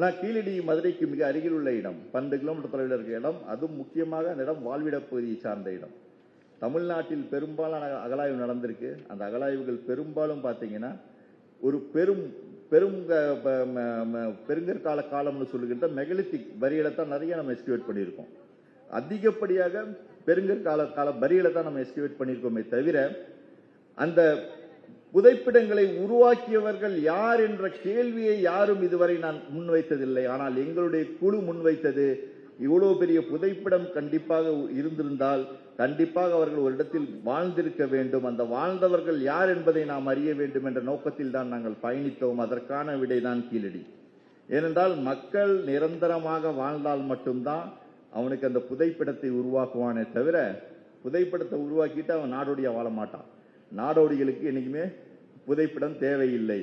நான் கீழடி மதுரைக்கு மிக அருகில் உள்ள இடம், 12 கிலோமீட்டர் தொலைவில் இருக்கிற இடம். அதுவும் முக்கியமாக அந்த இடம் வாழ்விட பகுதியை சார்ந்த இடம். தமிழ்நாட்டில் பெரும்பாலான அகழாய்வு நடந்திருக்கு. அந்த அகழாய்வுகள் பெரும்பாலும் பார்த்தீங்கன்னா ஒரு பெருங்கற்கால காலம்னு சொல்லுகின்ற மெகலித்திக் பரியலை தான் நிறைய நம்ம எஸ்டிமேட் பண்ணியிருக்கோம். அதிகப்படியாக பெருங்கற்கால பரியலை தான் நம்ம எஸ்டிமேட் பண்ணியிருக்கோமே தவிர, அந்த புதைப்பிடங்களை உருவாக்கியவர்கள் யார் என்ற கேள்வியை யாரும் இதுவரை நான் முன்வைத்ததில்லை. ஆனால் எங்களுடைய குழு முன்வைத்தது, இவ்வளவு பெரிய புதைப்பிடம் கண்டிப்பாக இருந்திருந்தால் கண்டிப்பாக அவர்கள் ஒரு இடத்தில் வாழ்ந்திருக்க வேண்டும், அந்த வாழ்ந்தவர்கள் யார் என்பதை நாம் அறிய வேண்டும் என்ற நோக்கத்தில் தான் நாங்கள் பயணித்தோம். அதற்கான விடைதான் கீழடி. ஏனென்றால் மக்கள் நிரந்தரமாக வாழ்ந்தால் மட்டும்தான் அவனுக்கு அந்த புதைப்பிடத்தை உருவாக்குவானே தவிர, புதைப்பிடத்தை உருவாக்கிட்டு அவன் நாடோடியா வாழ மாட்டான். நாடோடிகளுக்கு என்னைக்குமே புதைப்பிடம் தேவையில்லை.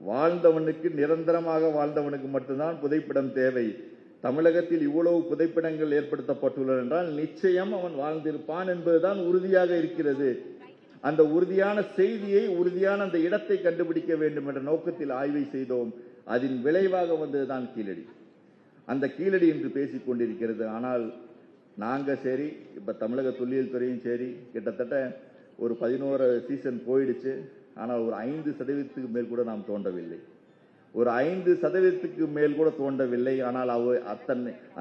வாழ்ந்தவனுக்கு, நிரந்தரமாக வாழ்ந்தவனுக்கு மட்டும்தான் புதைப்பிடம் தேவை. தமிழகத்தில் இவ்வளவு புதைப்பிடங்கள் ஏற்படுத்தப்பட்டுள்ளன என்றால் நிச்சயம் அவன் வாழ்ந்திருப்பான் என்பதுதான் உறுதியாக இருக்கிறது. அந்த உறுதியான செய்தியை, உறுதியான அந்த இடத்தை கண்டுபிடிக்க வேண்டும் என்ற நோக்கத்தில் ஆய்வை செய்தோம். அதன் விளைவாக வந்ததுதான் கீழடி. அந்த கீழடி என்று பேசிக் கொண்டிருக்கிறது. ஆனால் நாங்க சரி, இப்ப தமிழக தொல்லியல் துறையும் சரி, கிட்டத்தட்ட ஒரு 11 சீசன் போயிடுச்சு. ஆனால் ஒரு 5% மேல் கூட நாம் தோண்டவில்லை. ஒரு 5% மேல் கூட தோண்டவில்லை. ஆனால்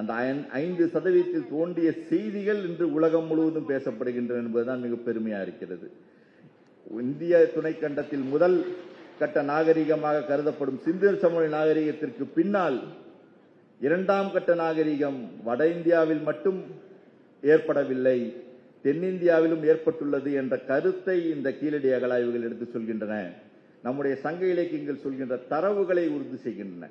அந்த 5% தோண்டிய செய்திகள் இன்று உலகம் முழுவதும் பேசப்படுகின்றன என்பதுதான் மிக பெருமையா இருக்கிறது. இந்திய துணைக்கண்டத்தில் முதல் கட்ட நாகரிகமாக கருதப்படும் சிந்து சமவெளி நாகரிகத்திற்கு பின்னால் 2ஆம் கட்ட நாகரிகம் வட இந்தியாவில் மட்டும் ஏற்படவில்லை, தென்னிந்தியாவிலும் ஏற்பட்டுள்ளது என்ற கருத்தை இந்த கீழடி அகழாய்வுகள் எடுத்து சொல்கின்றன. நம்முடைய சங்க இலக்கியங்கள் சொல்கின்ற தரவுகளை உறுதி செய்கின்றன.